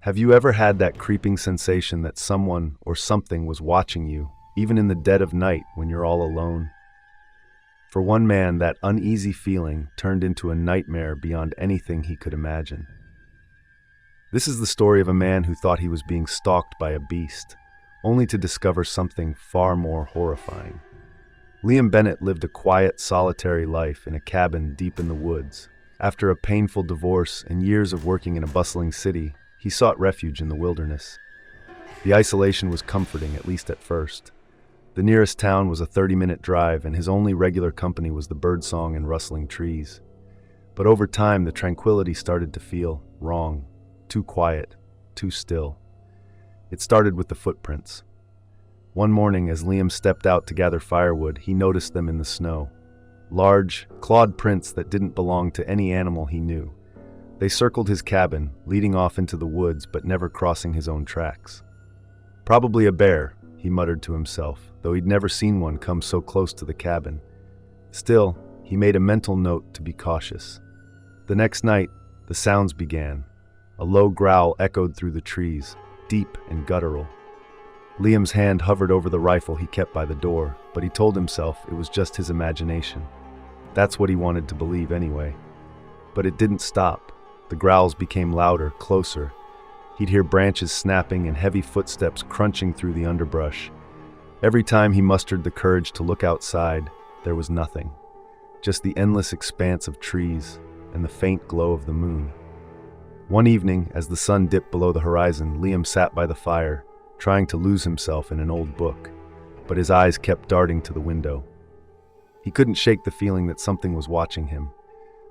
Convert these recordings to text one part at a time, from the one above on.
Have you ever had that creeping sensation that someone or something was watching you, even in the dead of night when you're all alone? For one man, that uneasy feeling turned into a nightmare beyond anything he could imagine. This is the story of a man who thought he was being stalked by a beast, only to discover something far more horrifying. Liam Bennett lived a quiet, solitary life in a cabin deep in the woods. After a painful divorce and years of working in a bustling city, he sought refuge in the wilderness. The isolation was comforting, at least at first. The nearest town was a 30-minute drive, and his only regular company was the birdsong and rustling trees. But over time, the tranquility started to feel wrong, too quiet, too still. It started with the footprints. One morning, as Liam stepped out to gather firewood, he noticed them in the snow. Large, clawed prints that didn't belong to any animal he knew. They circled his cabin, leading off into the woods but never crossing his own tracks. Probably a bear, he muttered to himself, though he'd never seen one come so close to the cabin. Still, he made a mental note to be cautious. The next night, the sounds began. A low growl echoed through the trees, deep and guttural. Liam's hand hovered over the rifle he kept by the door, but he told himself it was just his imagination. That's what he wanted to believe anyway. But it didn't stop. The growls became louder, closer. He'd hear branches snapping and heavy footsteps crunching through the underbrush. Every time he mustered the courage to look outside, there was nothing. Just the endless expanse of trees and the faint glow of the moon. One evening, as the sun dipped below the horizon, Liam sat by the fire, trying to lose himself in an old book, but his eyes kept darting to the window. He couldn't shake the feeling that something was watching him.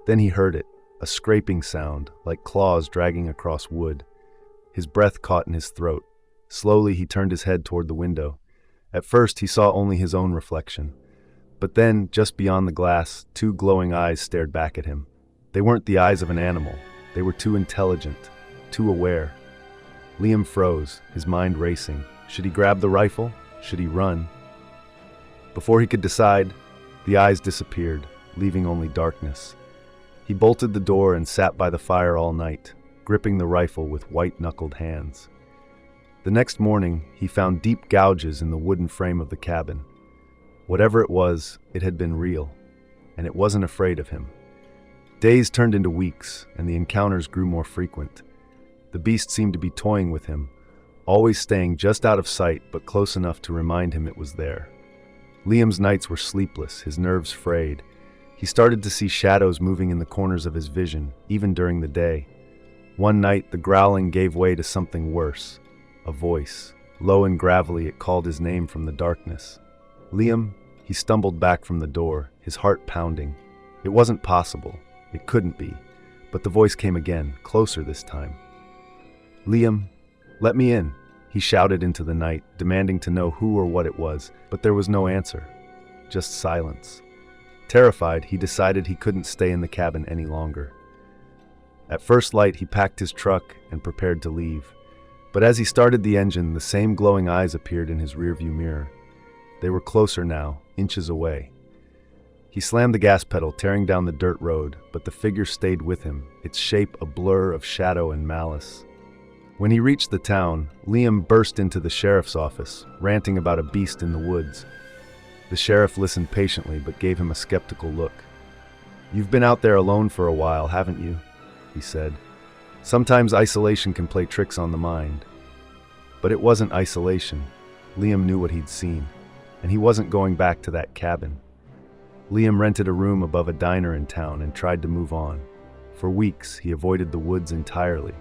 Then he heard it, a scraping sound, like claws dragging across wood. His breath caught in his throat. Slowly, he turned his head toward the window. At first, he saw only his own reflection. But then, just beyond the glass, two glowing eyes stared back at him. They weren't the eyes of an animal. They were too intelligent, too aware. Liam froze, his mind racing. Should he grab the rifle? Should he run? Before he could decide, the eyes disappeared, leaving only darkness. He bolted the door and sat by the fire all night, gripping the rifle with white-knuckled hands. The next morning, he found deep gouges in the wooden frame of the cabin. Whatever it was, it had been real, and it wasn't afraid of him. Days turned into weeks, and the encounters grew more frequent. The beast seemed to be toying with him, always staying just out of sight but close enough to remind him it was there. Liam's nights were sleepless, his nerves frayed. He started to see shadows moving in the corners of his vision, even during the day. One night, the growling gave way to something worse. A voice. Low and gravelly, it called his name from the darkness. Liam, he stumbled back from the door, his heart pounding. It wasn't possible. It couldn't be. But the voice came again, closer this time. Liam, let me in, he shouted into the night, demanding to know who or what it was, but there was no answer. Just silence. Terrified, he decided he couldn't stay in the cabin any longer. At first light, he packed his truck and prepared to leave. But as he started the engine, the same glowing eyes appeared in his rearview mirror. They were closer now, inches away. He slammed the gas pedal, tearing down the dirt road, but the figure stayed with him, its shape a blur of shadow and malice. When he reached the town, Liam burst into the sheriff's office, ranting about a beast in the woods. The sheriff listened patiently, but gave him a skeptical look. "You've been out there alone for a while, haven't you?" he said. "Sometimes isolation can play tricks on the mind." But it wasn't isolation. Liam knew what he'd seen, and he wasn't going back to that cabin. Liam rented a room above a diner in town and tried to move on. For weeks, he avoided the woods entirely,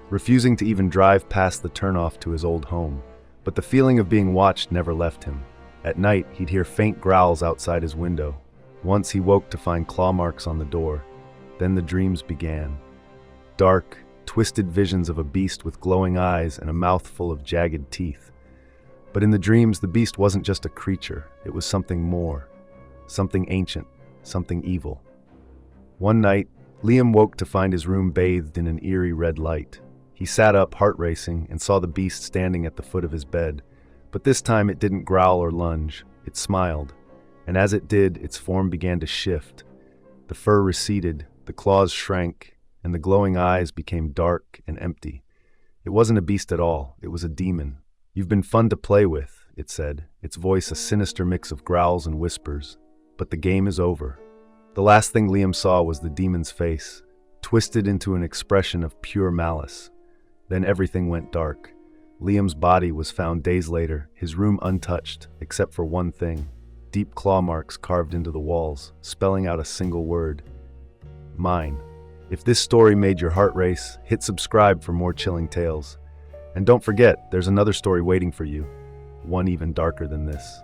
refusing to even drive past the turnoff to his old home. But the feeling of being watched never left him. At night, he'd hear faint growls outside his window. Once he woke to find claw marks on the door. Then the dreams began. Dark, twisted visions of a beast with glowing eyes and a mouth full of jagged teeth. But in the dreams, the beast wasn't just a creature. It was something more. Something ancient. Something evil. One night, Liam woke to find his room bathed in an eerie red light. He sat up, heart racing, and saw the beast standing at the foot of his bed. But this time it didn't growl or lunge. It smiled. And as it did, its form began to shift. The fur receded, the claws shrank, and the glowing eyes became dark and empty. It wasn't a beast at all, it was a demon. "You've been fun to play with," it said, its voice a sinister mix of growls and whispers. "But the game is over." The last thing Liam saw was the demon's face, twisted into an expression of pure malice. Then everything went dark. Liam's body was found days later, his room untouched, except for one thing: deep claw marks carved into the walls, spelling out a single word: mine. If this story made your heart race, hit subscribe for more chilling tales. And don't forget, there's another story waiting for you, one even darker than this.